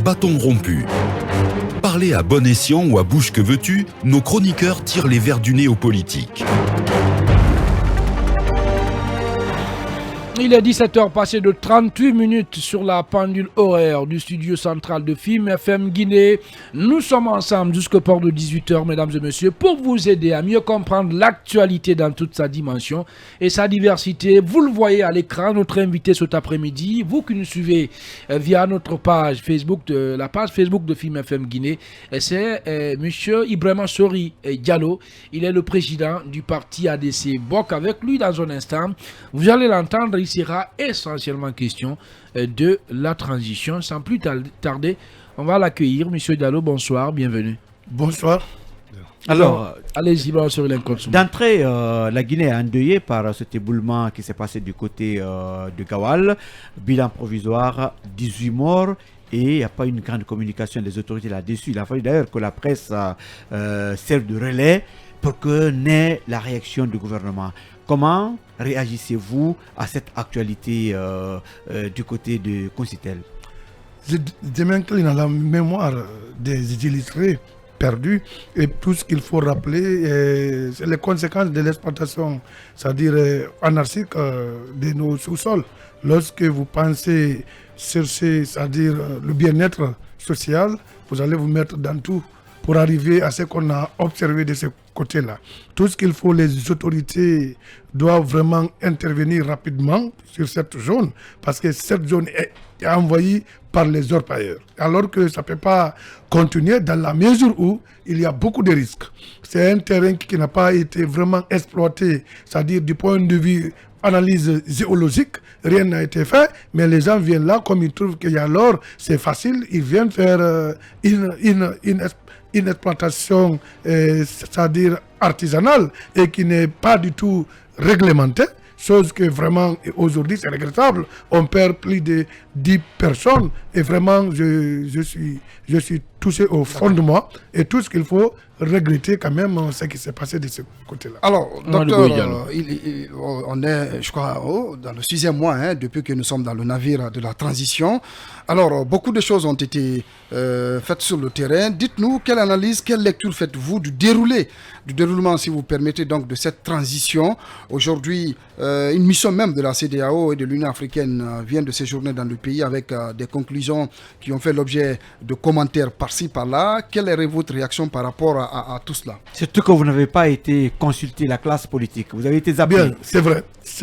bâton rompu. Parler à bon escient ou à bouche que veux-tu, nos chroniqueurs tirent les vers du nez aux politiques. Il est 17h passé de 38 minutes sur la pendule horaire du studio central de Film FM Guinée. Nous sommes ensemble jusqu'au port de 18h, mesdames et messieurs, pour vous aider à mieux comprendre l'actualité dans toute sa dimension et sa diversité. Vous le voyez à l'écran, notre invité cet après-midi, vous qui nous suivez via notre page Facebook, la page Facebook de Film FM Guinée, c'est monsieur Ibrahima Sori Diallo. Il est le président du parti ADC BOK. Avec lui, dans un instant, vous allez l'entendre. Il sera essentiellement question de la transition. Sans plus tarder, on va l'accueillir. Monsieur Diallo, bonsoir, bienvenue. Bonsoir. Alors, allez-y, sur l'inconscient. D'entrée, la Guinée est endeuillée par cet éboulement qui s'est passé du côté de Gawal. Bilan provisoire, 18 morts. Et il n'y a pas une grande communication des autorités là-dessus. Il a fallu d'ailleurs que la presse serve de relais pour que naisse la réaction du gouvernement. Comment réagissez-vous à cette actualité du côté de Concitel? Je m'incline à la mémoire des illustrés perdus et tout ce qu'il faut rappeler, c'est les conséquences de l'exploitation, c'est-à-dire anarchique de nos sous-sols. Lorsque vous pensez chercher, c'est-à-dire le bien-être social, vous allez vous mettre dans tout pour arriver à ce qu'on a observé de ce côté-là. Tout ce qu'il faut, les autorités doivent vraiment intervenir rapidement sur cette zone, parce que cette zone est envahie par les orpailleurs. Alors que ça ne peut pas continuer dans la mesure où il y a beaucoup de risques. C'est un terrain qui n'a pas été vraiment exploité, c'est-à-dire du point de vue analyse géologique, rien n'a été fait, mais les gens viennent là, comme ils trouvent qu'il y a l'or, c'est facile, ils viennent faire une exploitation, c'est-à-dire artisanale, et qui n'est pas du tout réglementée, chose que vraiment aujourd'hui c'est regrettable. On perd plus de 10 personnes et vraiment je suis touché au fond de moi, et tout ce qu'il faut regretter quand même ce qui s'est passé de ce côté-là. Alors, docteur, on est, je crois, dans le 6e mois depuis que nous sommes dans le navire de la transition. Alors, beaucoup de choses ont été faites sur le terrain. Dites-nous, quelle analyse, quelle lecture faites-vous du déroulement, si vous permettez, donc, de cette transition? Aujourd'hui, une mission même de la CEDEAO et de l'Union africaine vient de séjourner dans le pays avec des conclusions qui ont fait l'objet de commentaires par-ci, par-là. Quelle est votre réaction par rapport à tout cela? Surtout que vous n'avez pas été consulté la classe politique. Vous avez été zappé. Bien, c'est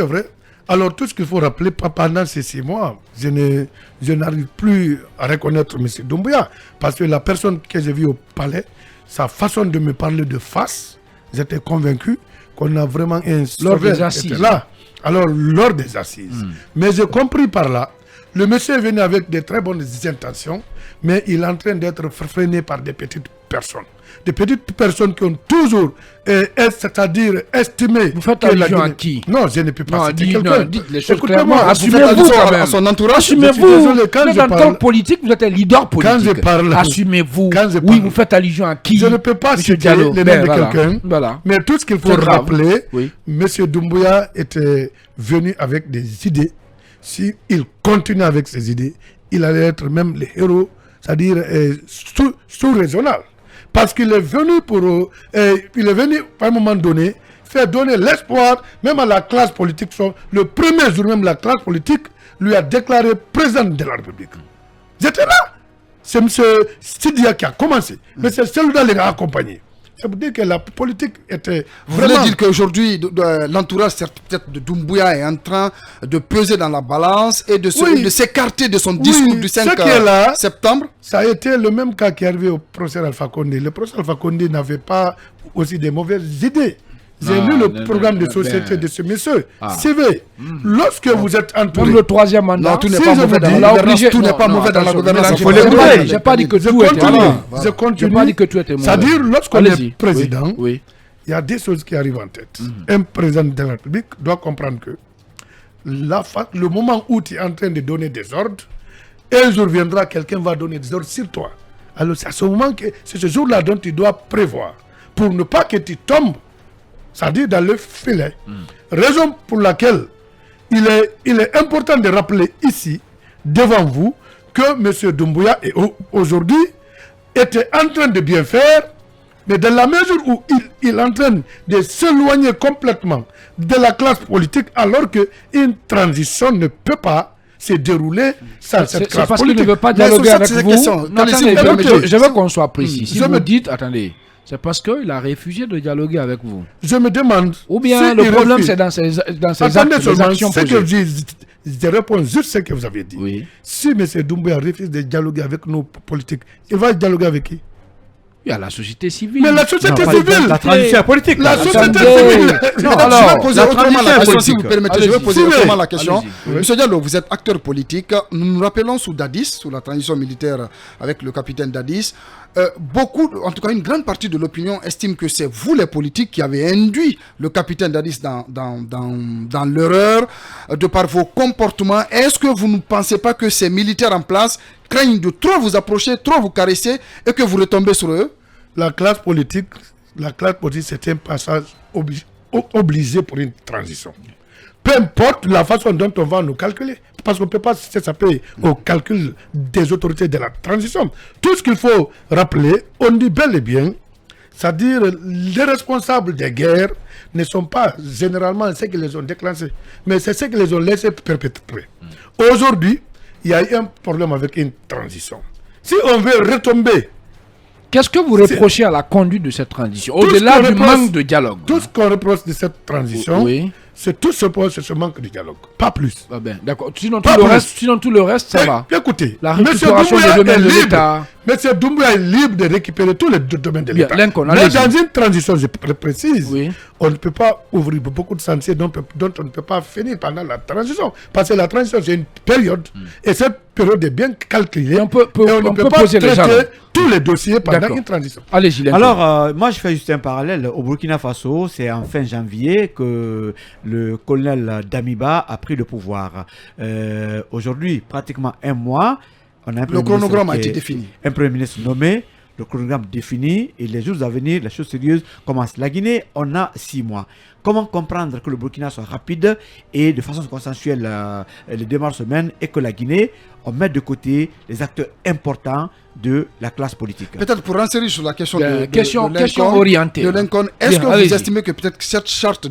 vrai. Alors, tout ce qu'il faut rappeler, pendant ces 6 mois, je n'arrive plus à reconnaître M. Doumbouya, parce que la personne que j'ai vue au palais, sa façon de me parler de face, j'étais convaincu qu'on a vraiment un lors des assises là. Alors, lors des assises. Mais j'ai compris par là, le monsieur est venu avec de très bonnes intentions, mais il est en train d'être freiné par des petites personnes. Des petites personnes qui ont toujours, c'est-à-dire estimé... Vous faites allusion à qui? Non, je ne peux pas citer quelqu'un. Dites les choses clairement. Assumez-vous à son entourage. Assumez-vous. Vous êtes en tant que politique, vous êtes un leader politique. Quand je parle... Assumez-vous. Oui, vous faites allusion à qui? Je ne peux pas citer le nom de quelqu'un. Voilà. Mais tout ce qu'il faut rappeler, M. Doumbouya était venu avec des idées. S'il continue avec ses idées, il allait être même le héros, c'est-à-dire sous-régional. Parce qu'il est venu à un moment donné, faire donner l'espoir, même à la classe politique. Le premier jour même, la classe politique lui a déclaré président de la République. J'étais là. C'est M. Sidia qui a commencé. Mais c'est celui-là qui l'a accompagné. Ça veut dire que la politique était vraiment... Vous voulez dire qu'aujourd'hui, l'entourage peut-être de Doumbouya est en train de peser dans la balance et de s'écarter de son discours du 5 septembre? Ça a été le même cas qui est arrivé au professeur Alpha Condé. Le professeur Alpha Condé n'avait pas aussi des mauvaises idées. J'ai lu le programme de société de ce monsieur. CV. Lorsque vous êtes entouré... Même le 3e mandat, tout n'est pas mauvais dans la gouvernance. Tout n'est pas mauvais dans la gouvernance. Je n'ai pas dit que tout était mauvais. Je continue. C'est-à-dire, lorsqu'on est président, il y a des choses qui arrivent en tête. Un président de la République doit comprendre que le moment où tu es en train de donner des ordres, un jour viendra, quelqu'un va donner des ordres sur toi. Alors c'est à ce moment que c'est ce jour-là dont tu dois prévoir pour ne pas que tu tombes, c'est-à-dire dans le filet. Raison pour laquelle il est important de rappeler ici, devant vous, que M. Doumbouya aujourd'hui était en train de bien faire, mais dans la mesure où il est en train de s'éloigner complètement de la classe politique, alors qu'une transition ne peut pas se dérouler sans cette classe politique. C'est parce qu'il ne veut pas dialoguer avec vous. Non, attendez, je veux qu'on soit précis. Si vous dites, attendez, c'est parce qu'il a refusé de dialoguer avec vous. Je me demande. Ou bien le problème, c'est dans ses actes, ses actions posées. Je réponds juste ce que vous avez dit. Oui. Si M. Doumbouya refuse de dialoguer avec nos politiques, il va dialoguer avec qui? Il y a la société civile. Mais la société civile, la transition politique. La société civile. Je vais poser autrement la question, si vous permettez. Je vais poser autrement la question. Monsieur Diallo, vous êtes acteur politique. Nous nous rappelons sous Dadis, sous la transition militaire avec le capitaine Dadis, beaucoup, en tout cas une grande partie de l'opinion estime que c'est vous les politiques qui avez induit le capitaine Dadis dans l'erreur de par vos comportements. Est-ce que vous ne pensez pas que ces militaires en place craignent de trop vous approcher, trop vous caresser et que vous retombez sur eux? La classe politique, c'est un passage obligé pour une transition. Peu importe la façon dont on va nous calculer, parce qu'on ne peut pas s'appeler au calcul des autorités de la transition. Tout ce qu'il faut rappeler, on dit bel et bien, c'est-à-dire les responsables des guerres ne sont pas généralement ceux qui les ont déclenchés, mais c'est ceux qui les ont laissés perpétrer. Aujourd'hui, il y a eu un problème avec une transition. Si on veut retomber... Qu'est-ce que vous reprochez à la conduite de cette transition, au-delà du manque de dialogue? Tout ce qu'on reproche de cette transition, c'est tout ce manque de dialogue, pas plus. Ah ben, d'accord. Sinon, tout le reste, ça va. Écoutez, la récupération des domaines de l'État. M. Doumbouya est libre de récupérer tous les domaines de l'État. Mais dans une transition, je précise, on ne peut pas ouvrir beaucoup de chantiers dont on ne peut pas finir pendant la transition. Parce que la transition, c'est une période. Et cette période est bien calculée. On ne peut pas poser traiter tous les dossiers pendant une transition. Allez, Gilles. Alors, moi, je fais juste un parallèle. Au Burkina Faso, c'est en fin janvier que le colonel Damiba a pris le pouvoir. Aujourd'hui, pratiquement un mois, on a le chronogramme a été défini. Un premier ministre nommé, le chronogramme défini, et les jours à venir, les choses sérieuses commencent. La Guinée, on a 6 mois. Comment comprendre que le Burkina soit rapide et de façon consensuelle les démarches se mènent et que la Guinée, on met de côté les acteurs importants de la classe politique? Peut-être pour renseigner sur la question de question orientée. Est-ce que vous estimez que peut-être cette charte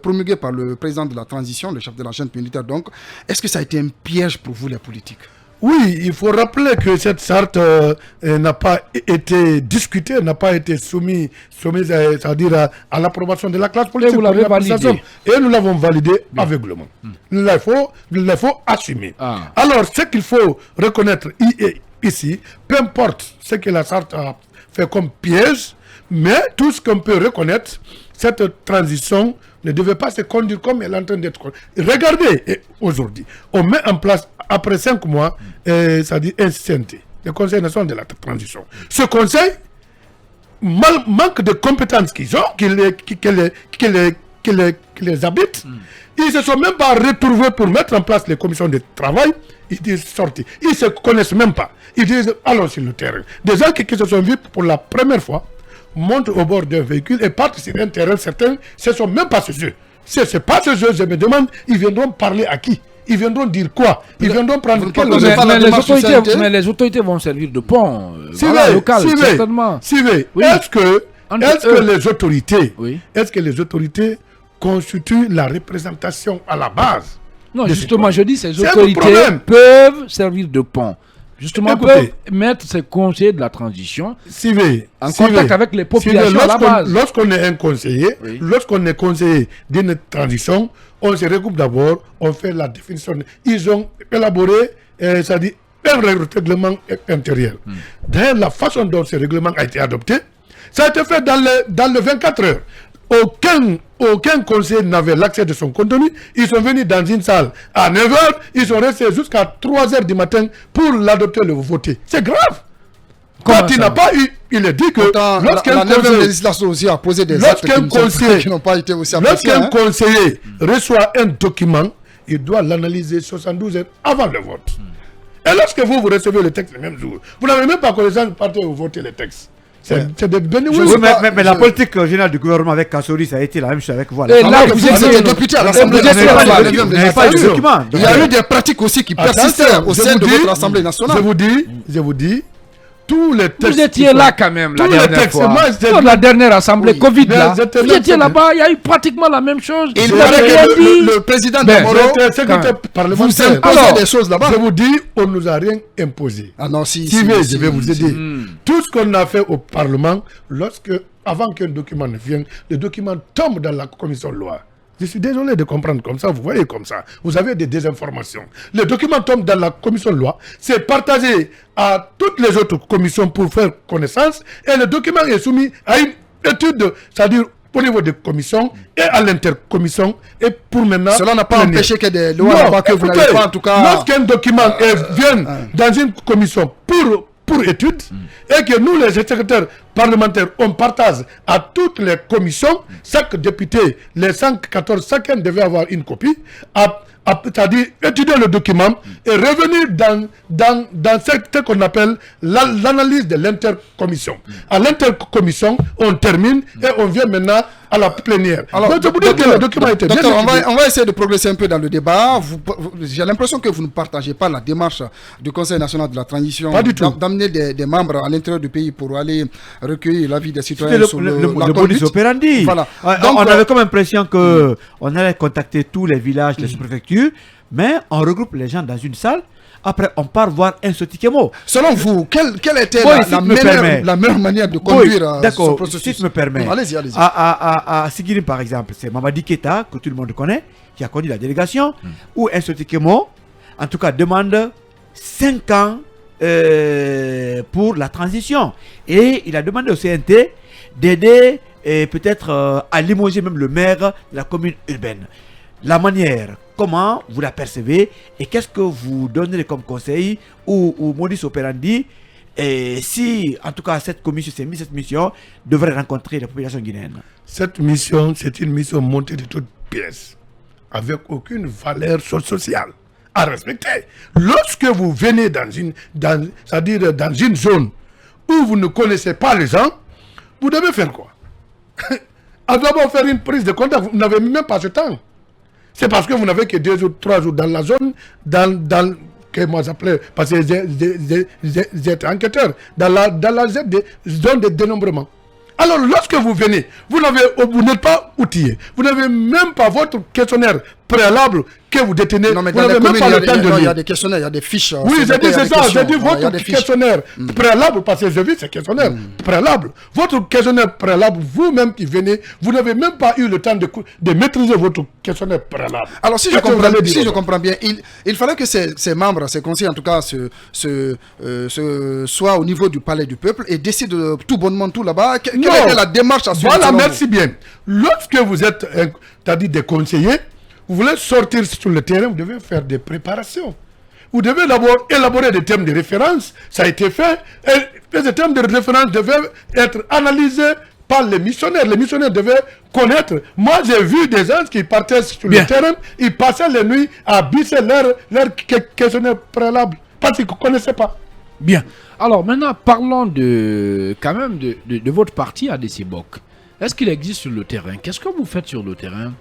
promulguée par le président de la transition, le chef de la junte militaire donc, est-ce que ça a été un piège pour vous les politiques? Oui, il faut rappeler que cette charte n'a pas été discutée, n'a pas été soumise c'est-à-dire à l'approbation de la classe politique. Et vous l'avez validée. Et nous l'avons validée aveuglement. Il faut assumer. Alors, ce qu'il faut reconnaître ici, peu importe ce que la charte a fait comme piège, mais tout ce qu'on peut reconnaître, cette transition ne devait pas se conduire comme elle est en train d'être conduite. Regardez, aujourd'hui, on met en place, après 5 mois, c'est-à-dire un CNT, le Conseil national de la transition. Ce conseil manque de compétences qu'ils ont, qui les habitent. Ils ne se sont même pas retrouvés pour mettre en place les commissions de travail. Ils disent sortis. Ils ne se connaissent même pas. Ils disent allons sur le terrain. Des gens qui se sont vus pour la première fois montent au bord d'un véhicule et partent sur un terrain. Certains, ce ne sont même pas ceux-là. Si ce n'est pas ceux-là, je me demande, ils viendront parler à qui? Ils viendront dire quoi? Ils viendront prendre quel... Mais les autorités vont servir de pont local, certainement. Est-ce que les autorités constituent la représentation à la base? Non, justement, je dis ces autorités peuvent servir de pont. Justement, peuvent mettre ces conseillers de la transition en contact avec les populations à la base. Lorsqu'on est un conseiller, lorsqu'on est conseiller d'une transition, on se regroupe d'abord, on fait la définition. Ils ont élaboré, c'est-à-dire un règlement intérieur. D'ailleurs, la façon dont ce règlement a été adopté, ça a été fait dans les 24 heures. Aucun conseiller n'avait l'accès de son contenu. Ils sont venus dans une salle à 9h, ils sont restés jusqu'à 3h du matin pour l'adopter et le voter. C'est grave. Quand il n'a pas eu, il est dit que lorsqu'un législation aussi a posé des actes qui n'ont pas été aussi appréciés. Lorsqu'un conseiller reçoit un document, il doit l'analyser 72 heures avant le vote. Et lorsque vous recevez le texte le même jour, vous n'avez même pas connaissance de partir vous voter le texte. C'est des bénévoles. Oui, mais la politique générale du gouvernement avec Kassori, ça a été la même chose avec vous. Et là, vous étiez député à l'Assemblée nationale. Il y a eu des pratiques aussi qui persistaient au sein de votre Assemblée nationale. Je vous dis, tous les textes. Vous étiez là quand même la dernière fois. Moi, la dernière assemblée Covid là. Vous étiez là. là-bas, il y a eu pratiquement la même chose. Il paraît que le président Damoro vous imposait des choses là-bas. Je vous dis, on ne nous a rien imposé. Ah non, je vais vous aider. Tout ce qu'on a fait au Parlement, avant qu'un document ne vienne, le document tombe dans la commission de loi. Je suis désolé de comprendre comme ça, vous voyez comme ça. Vous avez des désinformations. Le document tombe dans la commission de loi, c'est partagé à toutes les autres commissions pour faire connaissance, et le document est soumis à une étude, c'est-à-dire au niveau des commissions et à l'intercommission, et pour maintenant... Cela n'a pas empêché que des lois là-bas que vous n'avez pas en tout cas... Lorsqu'un document vient dans une commission pour étude, et que nous, les secrétaires parlementaires, on partage à toutes les commissions, chaque député, les 114, chacun devait avoir une copie, c'est-à-dire étudier le document et revenir dans ce qu'on appelle l'analyse de l'intercommission. À l'intercommission, on termine et on vient maintenant à la plénière. Alors, donc, je vous dis que le document était bien étudié. On va essayer de progresser un peu dans le débat. J'ai l'impression que vous ne partagez pas la démarche du Conseil national de la transition d'amener des membres à l'intérieur du pays pour aller recueillir l'avis des citoyens sur le modus operandi. Voilà. Donc, on avait comme impression qu'on allait contacter tous les villages, les sous-préfectures, mais on regroupe les gens dans une salle. Après, on part voir un Sotikemo. Selon vous, quelle était la meilleure manière de conduire ce processus? Si tu me permets. Allez-y. À Sigirim, par exemple, c'est Mamadi Keita, que tout le monde connaît, qui a conduit la délégation, où un Sotikemo, en tout cas, demande 5 ans pour la transition. Et il a demandé au CNT d'aider et peut-être à limoger même le maire de la commune urbaine. La manière, comment vous la percevez et qu'est-ce que vous donnez comme conseil ou modus operandi et si, en tout cas, cette mission devrait rencontrer les populations guinéennes? Cette mission, c'est une mission montée de toutes pièces, avec aucune valeur sociale à respecter. Lorsque vous venez c'est-à-dire dans une zone où vous ne connaissez pas les gens, vous devez faire quoi? D'abord faire une prise de contact, vous n'avez même pas ce temps. C'est parce que vous n'avez que 2 ou 3 jours dans la zone, que moi j'appelais, parce que j'étais enquêteur, dans la zone de dénombrement. Alors lorsque vous venez, vous n'êtes pas outillé, vous n'avez même pas votre questionnaire préalable que vous détenez. Non, mais vous n'avez même pas le temps de lire. Il y a des questionnaires, il y a des fiches. Oui, j'ai dit c'est ça, j'ai dit votre questionnaire préalable, parce que je vis ce questionnaire préalable. Votre questionnaire préalable, vous-même qui venez, vous n'avez même pas eu le temps de maîtriser votre questionnaire préalable. Alors si je comprends bien, il fallait que ces membres, ces conseillers en tout cas, soient au niveau du palais du peuple et décident tout bonnement tout là-bas. Quelle était la démarche à suivre? Voilà, merci bien. Lorsque vous êtes, c'est-à-dire des conseillers, vous voulez sortir sur le terrain, vous devez faire des préparations. Vous devez d'abord élaborer des thèmes de référence, ça a été fait, et ces thèmes de référence devaient être analysés par les missionnaires. Les missionnaires devaient connaître. Moi, j'ai vu des gens qui partaient sur le terrain, ils passaient les nuits à bisser leur questionnaire préalable, parce qu'ils ne connaissaient pas. Bien. Alors maintenant, parlons quand même de votre parti à Dessibok. Est-ce qu'il existe sur le terrain? Qu'est-ce que vous faites sur le terrain?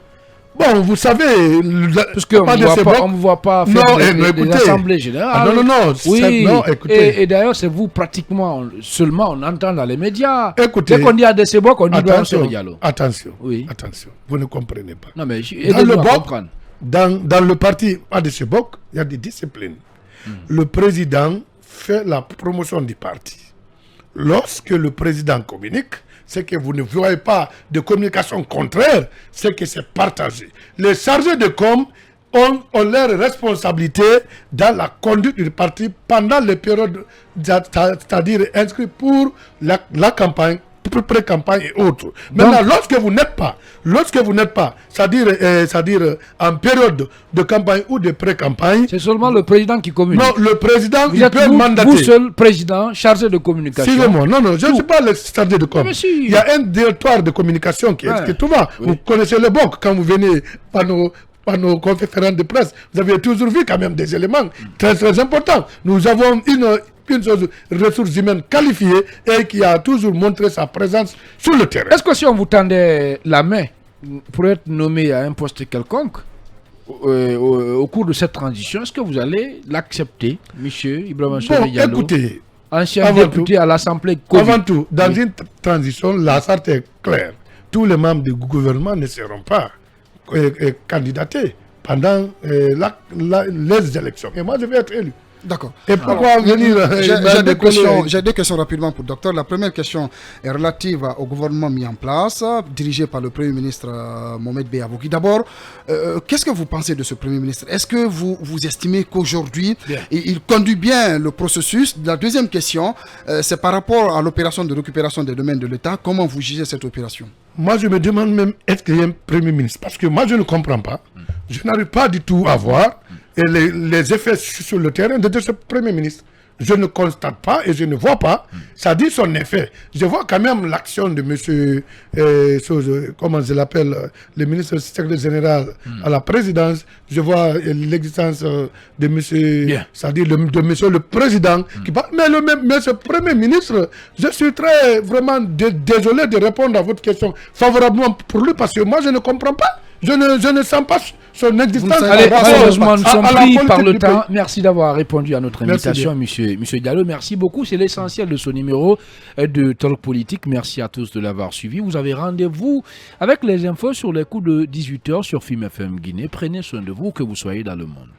Bon, vous savez, parce qu'on ne vous voit pas faire des assemblées générales. Non, oui. Non, écoutez. Et d'ailleurs, c'est vous pratiquement, seulement on entend dans les médias. Écoutez. Dès qu'on dit à Dessibok, on dit Bansor Diallo. Attention, oui. Attention, vous ne comprenez pas. Non, mais dans le parti Dessibok, il y a des disciplines. Le président fait la promotion du parti. Lorsque le président communique, c'est que vous ne voyez pas de communication contraire, c'est que c'est partagé. Les chargés de com ont leur responsabilité dans la conduite du parti pendant les périodes, c'est-à-dire inscrites pour la campagne, pré-campagne et autres. Maintenant, lorsque vous n'êtes pas, c'est-à-dire en période de campagne ou de pré-campagne, c'est seulement le président qui communique. Non, le président, il peut mandater. Vous seul, président, chargé de communication. Suivez-moi, non, je ne suis pas le chargé de com. Il y a un directoire de communication qui est tout va. Oui. Vous connaissez le BOC quand vous venez par nos conférences de presse. Vous avez toujours vu quand même des éléments très très importants. Nous avons qu'une ressource humaine qualifiée et qui a toujours montré sa présence sur le terrain. Est-ce que si on vous tendait la main pour être nommé à un poste quelconque au cours de cette transition, est-ce que vous allez l'accepter, monsieur Ibrahima Bon, Diallo, écoutez, ancien avant député tout, à l'Assemblée Covid? Avant tout, dans une transition, la charte est claire. Tous les membres du gouvernement ne seront pas candidatés pendant les élections. Et moi, je vais être élu. D'accord. Et pourquoi venir J'ai deux questions rapidement pour le docteur. La première question est relative au gouvernement mis en place, dirigé par le Premier ministre Mohamed Beyabouki. D'abord, qu'est-ce que vous pensez de ce Premier ministre? Est-ce que vous estimez qu'aujourd'hui, il conduit bien le processus? La deuxième question, c'est par rapport à l'opération de récupération des domaines de l'État. Comment vous jugez cette opération? Moi, je me demande même, est-ce qu'il y a un Premier ministre? Parce que moi, je ne comprends pas. Je n'arrive pas du tout à voir les effets sur le terrain de ce Premier ministre. Je ne constate pas et je ne vois pas. Ça dit son effet. Je vois quand même l'action de monsieur, comment je l'appelle, le ministre secrétaire général à la présidence. Je vois l'existence de monsieur, c'est-à-dire de monsieur le président qui parle. Mais ce Premier ministre, je suis très vraiment désolé de répondre à votre question favorablement pour lui parce que moi je ne comprends pas. Je ne sens pas son existence. Allez, malheureusement, nous sommes pris par le temps. Pays. Merci d'avoir répondu à notre invitation, monsieur Diallo. Merci beaucoup. C'est l'essentiel de ce numéro de Talk Politique. Merci à tous de l'avoir suivi. Vous avez rendez-vous avec les infos sur les coups de 18h sur Film FM Guinée. Prenez soin de vous, que vous soyez dans le monde.